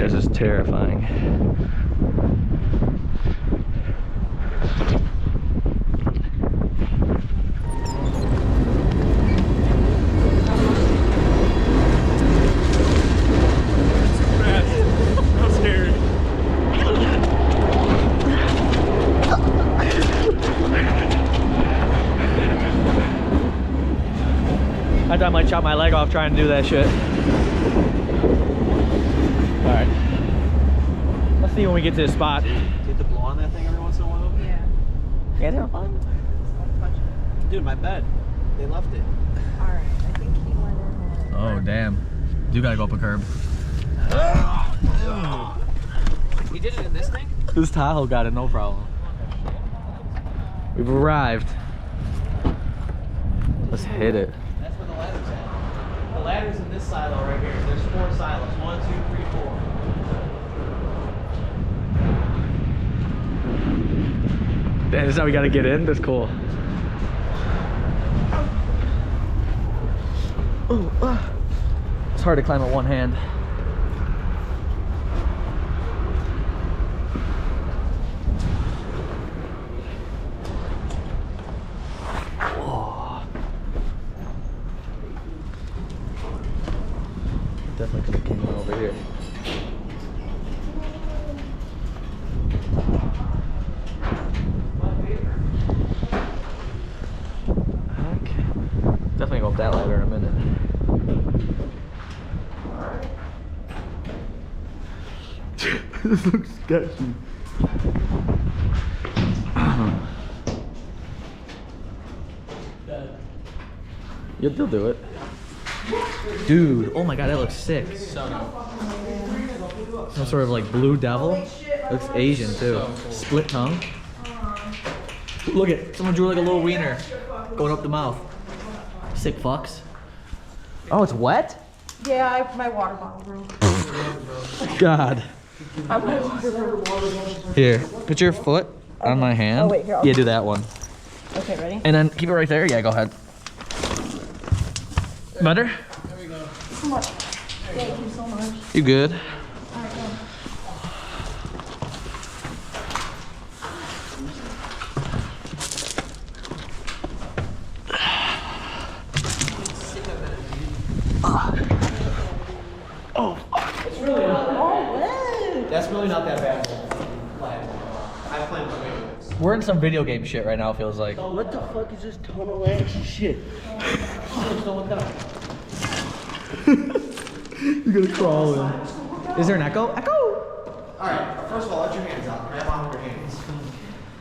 This is terrifying. I'm scared. I thought I might chop my leg off trying to do that shit. Alright. Let's see when we get to this spot. Do you have to blow on that thing every once in a while? Yeah. Yeah, they're fun. Dude, my bed. They left it. Alright, I think he went in. Oh, damn. You gotta go up a curb. He did it in this thing? This Tahoe got it, no problem. We've arrived. Let's hit it. That's where the ladder's at. The ladder's in this silo right here. There's 4 silos. 1, 2, 3, 4. Damn, this is how we gotta get in? That's cool. Oh, it's hard to climb with one hand. Whoa. Definitely could have came over here. Definitely go up that ladder in a minute. This looks sketchy. You'll do it. Dude, oh my god, that looks sick. Some sort of like blue devil. Looks Asian too. Split tongue. Look at, someone drew like a little wiener going up the mouth. Sick fucks. Oh, it's wet? Yeah, my water bottle broke. God. Here, put your foot on my hand. Oh, wait, here, I'll yeah, do that one. Okay, ready? And then keep it right there. Yeah, go ahead. Better? There we go. So much. Thank you so much. You good? All right, go. Oh, It's really not that Oh, bad. That's really not that bad. I planned for it. we're in some video game shit right now, it feels like. What the fuck is this tunnel ass shit? You're gonna crawl in. Is there an echo? Echo! Alright, first of all, let your hands out. Grab on with your hands.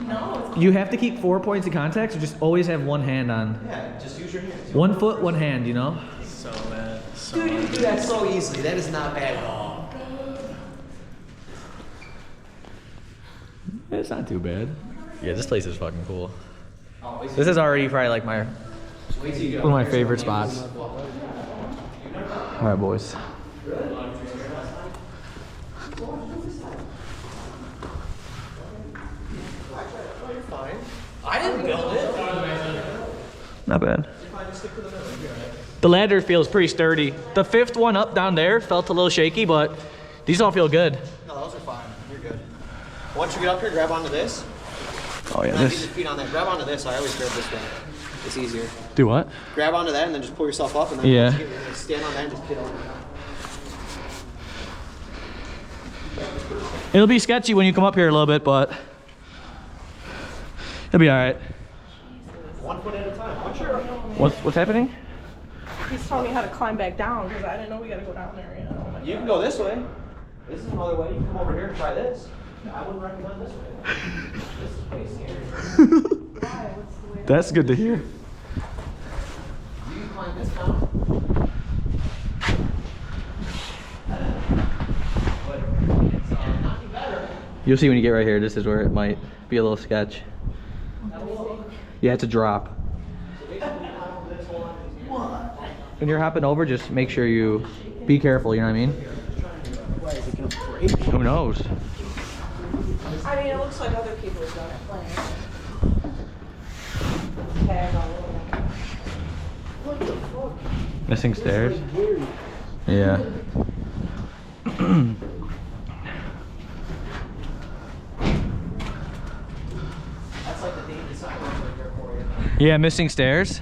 No. You have to keep 4 points of contact, or just always have one hand on. Yeah, just use your hands. 1 foot, 1 hand, you know? So bad. Dude, you can do that so easily. That is not bad at all. It's not too bad. Yeah, this place is fucking cool. This is already probably like my one of my favorite spots. All right, boys. I didn't build it. Not bad. The ladder feels pretty sturdy. The 5th one up down there felt a little shaky, but these all feel good. No, those are fine. You're good. Once you get up here, grab onto this. Oh yeah, Not use this. your feet on that. Grab onto this. I always grab this way. It's easier. Do what? Grab onto that and then just pull yourself up and then Yeah. once you get, stand on that and just get over. It'll be sketchy when you come up here a little bit, but it'll be all right. 1 foot at a time. Once you're What's happening? He's telling me how to climb back down because I didn't know we gotta go down there. You know? You can go this way. This is another way. You can come over here and try this. I wouldn't recommend this way. This is way scary. Why? What's the way? That's good to hear. You can climb this down. But it's not any better. You'll see when you get right here. This is where it might be a little sketch. Yeah, it's a drop. When you're hopping over, just make sure you be careful. You know what I mean? Who knows? I mean, it looks like other people have done it playing. Tag all over. What the fuck? Missing stairs. Yeah. Yeah, missing stairs.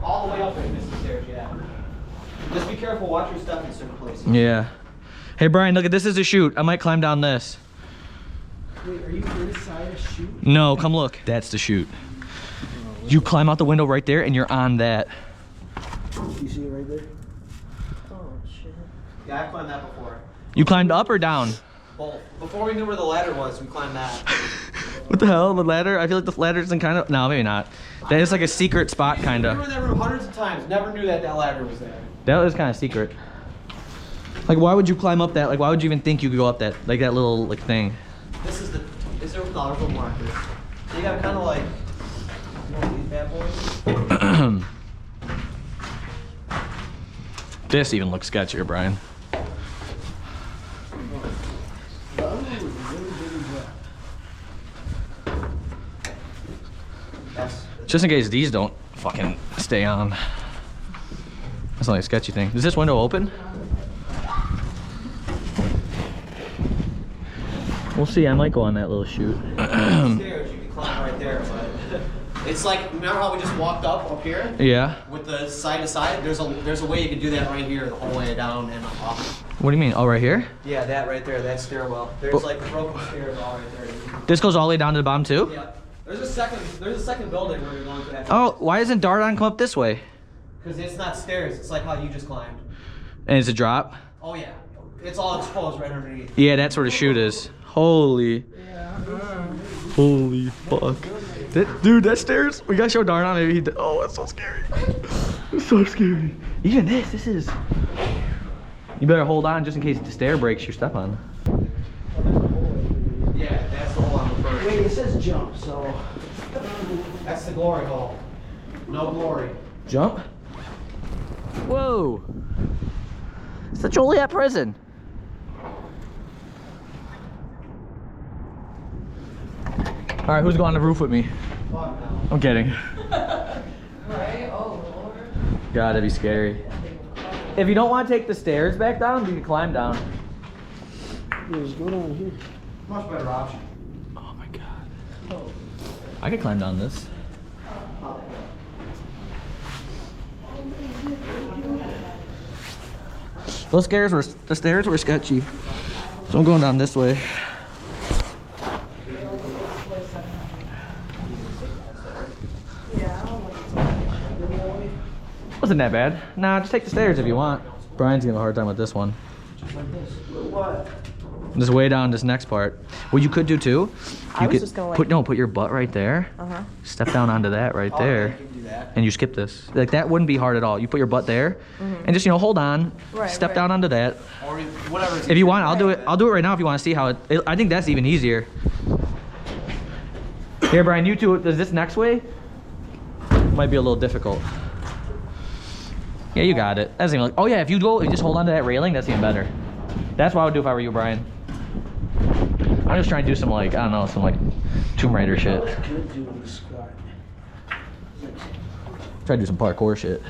All the way up there, missing stairs, yeah. Just be careful, watch your step in certain places. Yeah. Hey Brian, look at this is a chute. I might climb down this. Wait, are you inside a chute? No, come look. That's the chute. You climb out the window right there and you're on that. You see it right there? Oh, shit. Yeah, I've climbed that before. You climbed up or down? Both. Before we knew where the ladder was, we climbed that. What the hell, the ladder? I feel like the ladder's in kind of, no, maybe not. That is like a secret spot, kind We were of. in that room hundreds of times, never knew that ladder was there. That was kind of secret. Like, why would you climb up that? Like, why would you even think you could go up that, like that little like thing? This is there a little more like this. So you gotta kind of like, these bad boys. This even looks sketchier, Brian. The other one was really big and wet. That's, Just in case these don't fucking stay on. That's not a sketchy thing. Is this window open? We'll see. I might go on that little chute. stairs, you can climb right there, but it's like, remember how we just walked up here? Yeah. With the side to side? There's a way you can do that right here, the whole way down and up. What do you mean? Oh, right here? Yeah, that right there, that stairwell. There's like broken stairs all right there. This goes all the way down to the bottom too? Yeah. There's a second building where you're going to that. Oh, why doesn't Dardon come up this way? Because it's not stairs, it's like how you just climbed. And it's a drop? Oh yeah. It's all exposed right underneath. Yeah, that's where the chute is. Holy. Holy fuck. Dude, that stairs, we gotta show Dardon. Maybe he. Oh, that's so scary. It's so scary. Even this is. You better hold on just in case the stair breaks, you step on. Yeah, that's the hole on the first. Wait, it says jump, so. That's the glory hole. No glory. Jump? Whoa. It's the Joliet prison. All right, who's going on the roof with me? Fuck no. I'm kidding. Right? Oh, Lord. God, that'd be scary. If you don't want to take the stairs back down, you can climb down. Yeah, just go down here. Much better option. Oh my God. I could climb down this. The stairs were sketchy. So I'm going down this way. Wasn't that bad. Nah, just take the stairs if you want. Brian's gonna have a hard time with this one. What? Just way down this next part. What you could do too, you could just gonna, like- put your butt right there. Uh-huh. Step down onto that right Oh, yeah, there. you can do that. And you skip this. Like that wouldn't be hard at all. You put your butt there and just, hold on. Right, step right. down onto that. Or whatever. If you want, I'll do it right now if you want to see how it I think that's even easier. Here, Brian, you two, does this next way? Might be a little difficult. Yeah, you got it. That's even like, oh yeah, if you just hold on to that railing, that's even better. That's what I would do if I were you, Brian. I'm just trying to do some like, I don't know, some like Tomb Raider shit. I could do on the squat. Try to do some parkour shit.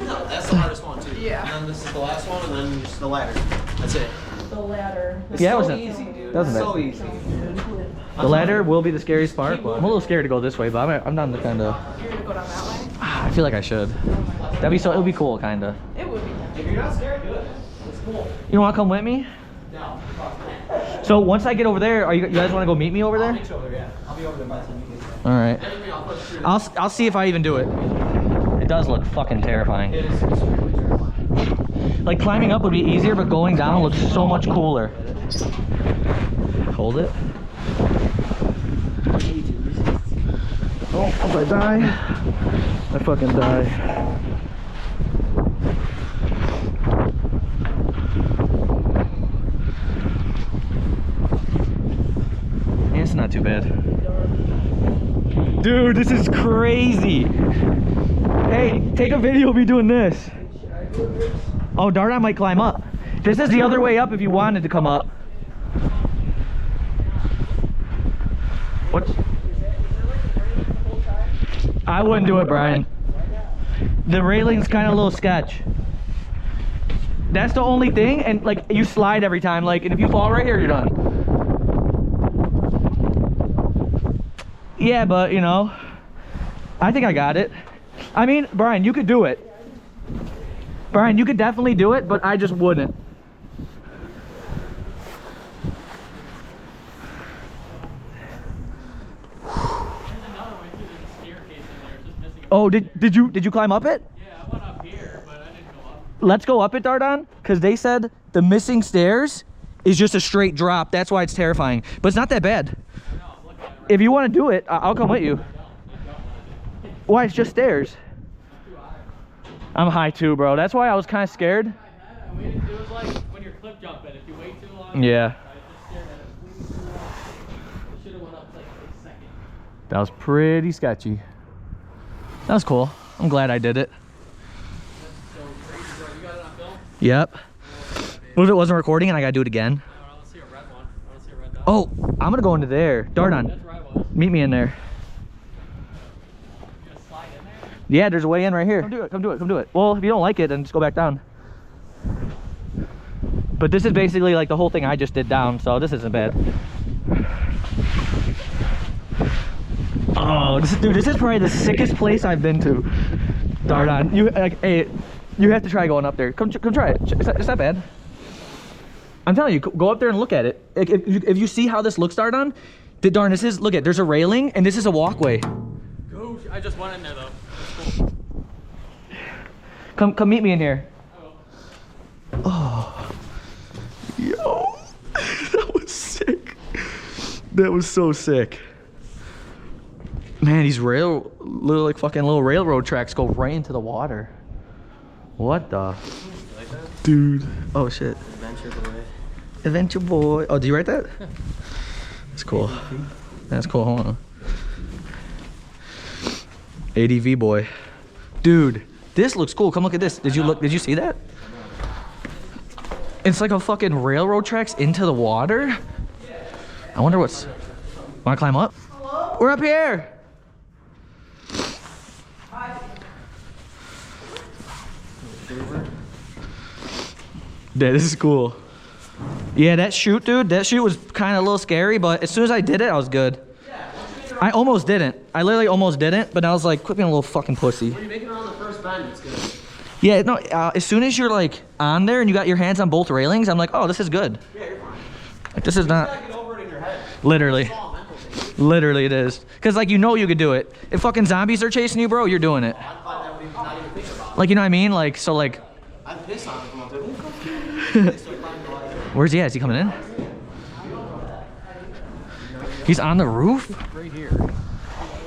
No, that's the hardest one too. Yeah. And then this is the last one, and then just the ladder. That's it. The ladder. It's Yeah, it so wasn't- easy, dude. that wasn't It's bad. so easy. The ladder will be the scariest part. I'm a little scared to go this way, but I'm down to kind of. You're gonna go down that way? I feel like I should. That'd be so. It would be cool, kind of. It would be. If you're not scared, do it. It's cool. You want to come with me? No. So once I get over there, you guys want to go meet me over I'll there? meet you over there, yeah. I'll be over there by the time you get there. All right. Everything I'll put through. I'll see if I even do it. It does look fucking terrifying. It is extremely terrifying. Like climbing up would be easier, but going down looks so much cooler. Hold it. Oh, if I die, I fucking die. Yeah, it's not too bad. Dude, this is crazy. Hey, take a video of me doing this. Oh, Dardon might climb up. This is the other way up if you wanted to come up. What? I wouldn't do it, Brian. The railing's kind of a little sketch. That's the only thing, and like you slide every time, like, and if you fall right here, you're done. Yeah, but you know, I think I got it. I mean, Brian, you could do it. Brian, you could definitely do it, but I just wouldn't. Oh, did you climb up it? Yeah, I went up here, but I didn't go up. Let's go up it, Dardon, because they said the missing stairs is just a straight drop. That's why it's terrifying. But it's not that bad. I know, I'm looking at it right If you want to do it, I'll come with you. now. I don't want to do it. Why? It's just stairs. I'm too high. I'm high too, bro. That's why I was kind of scared. I waited. It was like when you're cliff jumping. If you wait too long, Yeah. I just stared at it. Waiting too long. I should have went up like a second. That was pretty sketchy. That was cool. I'm glad I did it. That's so crazy, bro. You got it on film? Yep. What if it wasn't recording and I gotta do it again? I don't see a red one. I don't see a red dot. Oh, I'm gonna go into there. Dardon, That's where I was. meet me in there. You gonna slide in there? Yeah, there's a way in right here. Come do it, come do it, come do it. Well, if you don't like it, then just go back down. But this is basically like the whole thing I just did down, so this isn't bad. Oh, dude, this is probably the sickest place I've been to. Dardon, hey, you have to try going up there. Come try it. It's not bad. I'm telling you, go up there and look at it. If you see how this looks, Dardon, darn, this is, look at, there's a railing and this is a walkway. Go. I just went in there though. That's cool. Come meet me in here. Oh. Oh, yo, that was sick. That was so sick. Man, these little railroad tracks go right into the water. What the? Like that? Dude. Oh shit. Adventure boy. Adventure boy. Oh, do you write that? That's cool. That's cool. Hold on. ADV boy. Dude, this looks cool. Come look at this. Did you see that? It's like a fucking railroad tracks into the water. I wonder what's. Wanna climb up? Hello? We're up here. Hi. Yeah, this is cool. Yeah, that chute, dude, that chute was kind of a little scary, but as soon as I did it, I was good. I almost didn't. I literally almost didn't, but I was like, quit being a little fucking pussy. When you make it around the first bend, it's good. Yeah, no, as soon as you're like on there and you got your hands on both railings, I'm like, oh, this is good. Yeah, you're fine. Like, this is You not, gotta get over it in your head. literally, It's all a mental thing. literally it is. Cause like, you know you could do it. If fucking zombies are chasing you, bro, you're doing it. I'm fine that would not even think about it. Like, you know what I mean? Like, so like, I piss on it from up there. They start climbing the ladder. where's he at? Is he coming in? He's on the roof? Right here.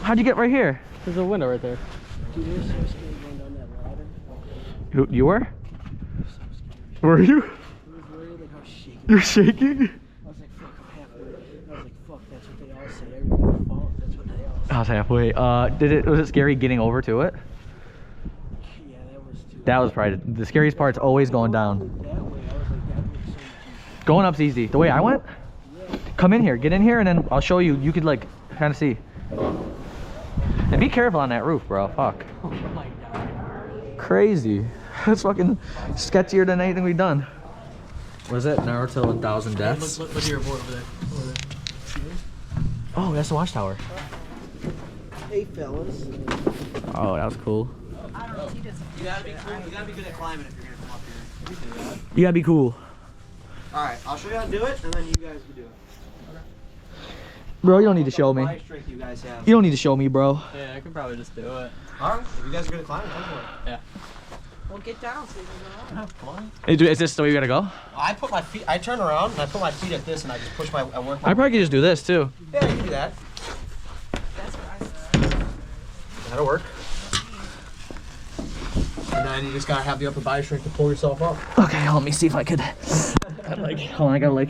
How'd you get right here? There's a window right there. Dude, it was so scary going down that ladder. You were? Were you? It was really like how shaky. You're shaking? I was like, fuck, I'm halfway. I was like, fuck, that's what they all say. Everybody falls. That's what they all say. I was halfway. Was it scary getting over to it? Yeah, that was too. That was probably the scariest part's always going down. That way, I was like, that looks so much easier. Going up's easy. The way I went? Come in here, get in here, and then I'll show you. You could like kind of see. And be careful on that roof, bro. Fuck. Oh my god. Crazy. That's fucking sketchier than anything we've done. What is that? Naruto 1000 Deaths? Look at your board over there. Over there. Oh, that's the watchtower. Hey, fellas. Oh, that was cool. I don't know. He doesn't. You gotta be cool. You gotta be good at climbing if you're gonna come up here. You gotta be cool. Alright, I'll show you how to do it, and then you guys can do it. Bro, you don't need to show me. What strength you guys have. You don't need to show me, bro. Yeah, I can probably just do it. Alright, if you guys are gonna climb, go for it. Yeah. Well, get down so you can go on. Come on. Is this the way you gotta go? I put my feet, I turn around, and I put my feet at this, and I just push I work my... I probably could just do this too. Yeah, you can do that. That's what I said. That'll work. And then you just gotta have the upper body strength to pull yourself up. Okay, let me see if I could. Like, hold on, I gotta like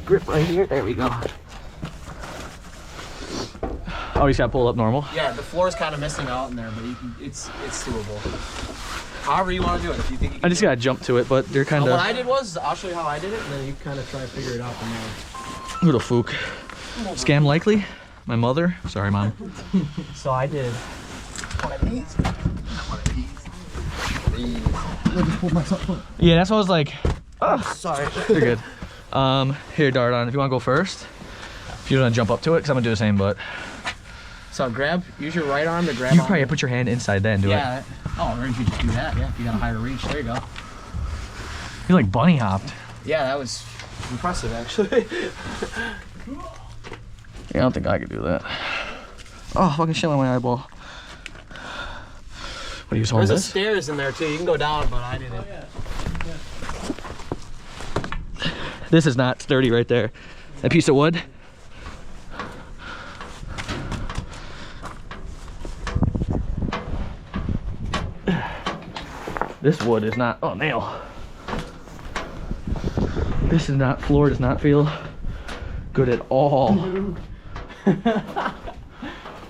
grip right here. There we go. Oh, you just gotta pull up normal. Yeah, the floor is kind of missing out in there, but you can, it's doable. However you want to do it. If you think you can I just gotta jump to it, but they're kind What of I did was, I'll show you how I did it, and then you kind of try to figure it out from there. little fook. Scam likely. My mother. Sorry, mom. So I did one of these. One of these. Yeah, that's what I was like. Sorry. You're good. Here, Dardon, if you want to go first. If you want to jump up to it, because I'm gonna do the same, but So use your right arm to grab. You on. probably put your hand inside that and do it. Yeah. Oh, or you could just do that. Yeah, if you got a higher reach. There you go. You like bunny hopped. Yeah, that was impressive, actually. Yeah, I don't think I could do that. Oh, fucking shit on my eyeball. What do you hold There's this? stairs in there too. You can go down, but I didn't. This is not sturdy right there. That piece of wood. This wood is not, oh, nail. This is not, floor does not feel good at all.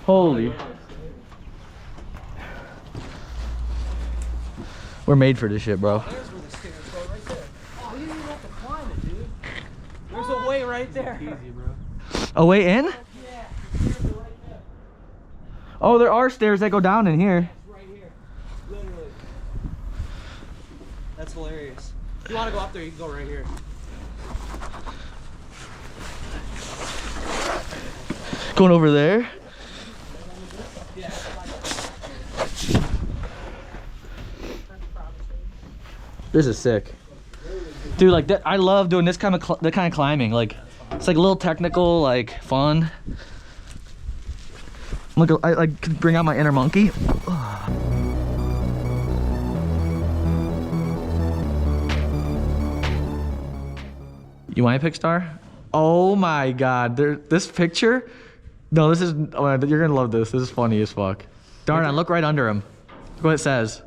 Holy. We're made for this shit, bro. There's where the stairs go right there. Oh, you didn't even have to climb it, dude. There's a way right there. Easy, bro. A way in? Yeah, the stairs are right there. Oh, there are stairs that go down in here. It's right here. Literally. That's hilarious. If you want to go up there, you can go right here. Going over there. Yeah. This is sick, dude. Like that, I love doing this kind of climbing. Like it's like a little technical, like fun. Look, I like can bring out my inner monkey. You want to pick star? Oh my god, this picture. No, this is. Oh, you're gonna love this. This is funny as fuck. Darn, I look right under him. Look what it says.